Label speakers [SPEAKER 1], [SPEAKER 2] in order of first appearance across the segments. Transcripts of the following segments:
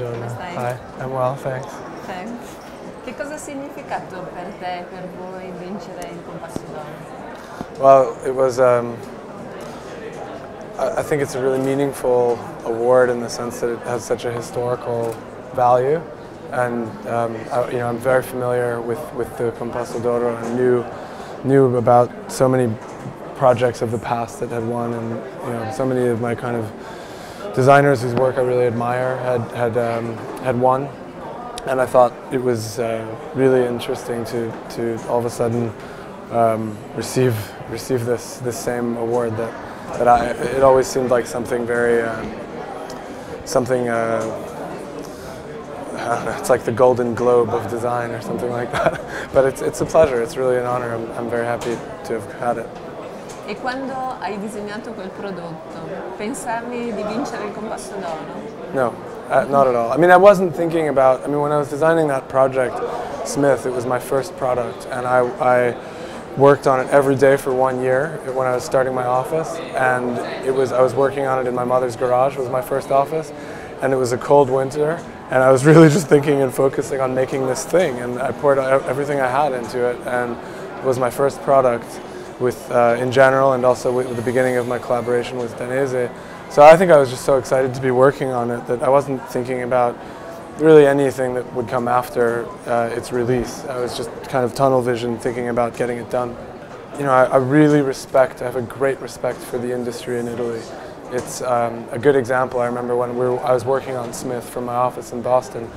[SPEAKER 1] Buongiorno.
[SPEAKER 2] Come stai?
[SPEAKER 1] Hi, I'm well, thanks.
[SPEAKER 2] Thanks. Che cosa ha significato per te, per voi, vincere il Compasso d'Oro?
[SPEAKER 1] Well, it was, I think it's a really meaningful award in the sense that it has such a historical value. And I'm very familiar with the Compasso d'Oro and knew about so many projects of the past that had won, and so many of my kind of designers whose work I really admire had won, and I thought it was really interesting to all of a sudden receive this same award that it always seemed like something very it's like the Golden Globe of design or something like that. But it's a pleasure. It's really an honor. I'm very happy to have had it.
[SPEAKER 2] E quando hai disegnato quel prodotto, pensavi di vincere il Compasso d'Oro?
[SPEAKER 1] No, not at all. I mean, I wasn't thinking about, when I was designing that project, Smith, it was my first product, and I worked on it every day for 1 year when I was starting my office, and I was working on it in my mother's garage. It was my first office, and it was a cold winter, and I was really just thinking and focusing on making this thing, and I poured everything I had into it, and it was my first product in general, and also with the beginning of my collaboration with Danese. So I think I was just so excited to be working on it that I wasn't thinking about really anything that would come after its release. I was just kind of tunnel vision thinking about getting it done. I really I have a great respect for the industry in Italy. It's a good example. I remember when I was working on Smith from my office in Boston.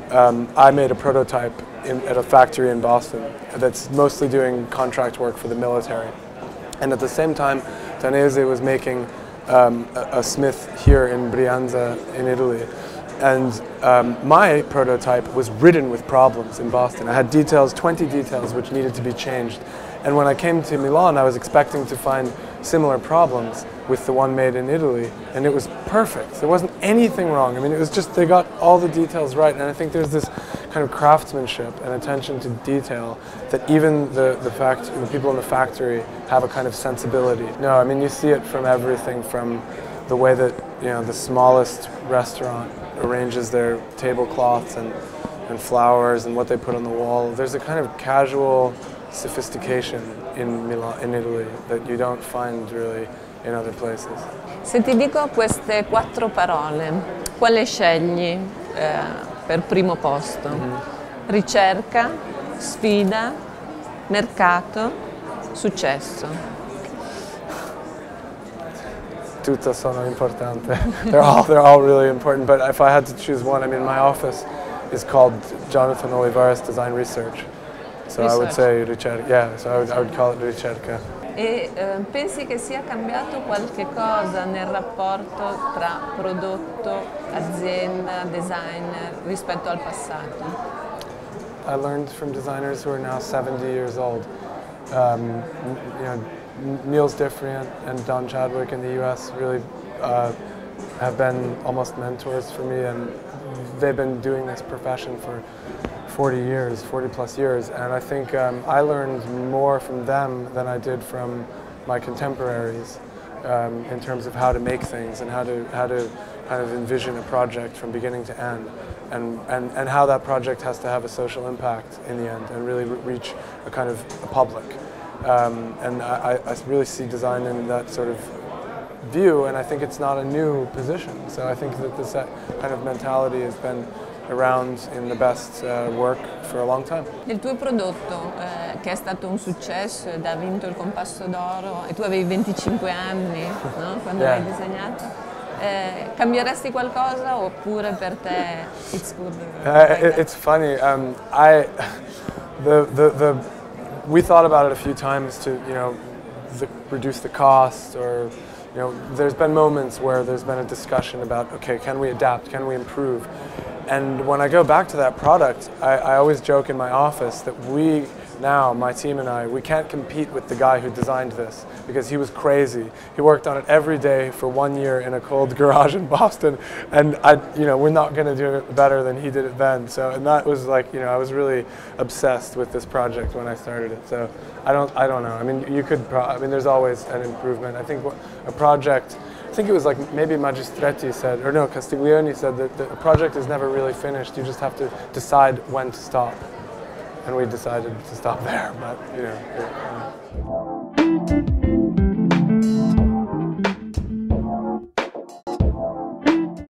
[SPEAKER 1] I made a prototype at a factory in Boston that's mostly doing contract work for the military. And at the same time, Danese was making a Smith here in Brianza in Italy. And my prototype was ridden with problems in Boston. I had 20 details which needed to be changed. And when I came to Milan, I was expecting to find similar problems with the one made in Italy, and it was perfect. There wasn't anything wrong. It was just they got all the details right, and I think there's this kind of craftsmanship and attention to detail that even the people in the factory have a kind of sensibility. No, you see it from everything, from the way that the smallest restaurant arranges their tablecloths and flowers and what they put on the wall. There's a kind of casual sophistication in Italy that you don't find really in other places.
[SPEAKER 2] Se ti dico queste 4 parole, quale scegli per primo posto? Ricerca, sfida, mercato, successo.
[SPEAKER 1] Tutte sono importanti. They're all really important. But if I had to choose one, my office is called Jonathan Olivares Design Research. So I would say ricerca. Yeah, so I would call it ricerca.
[SPEAKER 2] E pensi che sia cambiato qualche cosa nel rapporto tra prodotto, azienda, designer rispetto al passato?
[SPEAKER 1] I learned from designers who are now 70 years old. Niels Diffriant and Don Chadwick in the US really have been almost mentors for me, and they've been doing this profession for 40 plus years, and I think I learned more from them than I did from my contemporaries in terms of how to make things and how to kind of envision a project from beginning to end, and how that project has to have a social impact in the end and really reach a kind of a public. And I really see design in that sort of view, and I think it's not a new position. So I think that this kind of mentality has been around in the best work for a long time.
[SPEAKER 2] Il tuo prodotto, che è stato un successo ed ha vinto il Compasso d'Oro, e tu avevi 25 anni, no? Quando l'hai disegnato, cambieresti qualcosa oppure per te it's good?
[SPEAKER 1] It's funny. We thought about it a few times to reduce the cost, or there's been moments where there's been a discussion about, okay, can we adapt, can we improve? And when I go back to that product, I always joke in my office that my team and I, we can't compete with the guy who designed this, because he was crazy. He worked on it every day for 1 year in a cold garage in Boston, and we're not going to do it better than he did it then. So, and that was like, I was really obsessed with this project when I started it. So I don't know. You could there's always an improvement. I think a project think it was like maybe Magistretti said, or no, Castiglione said that a project is never really finished. You just have to decide when to stop. And we decided to stop there, but you know.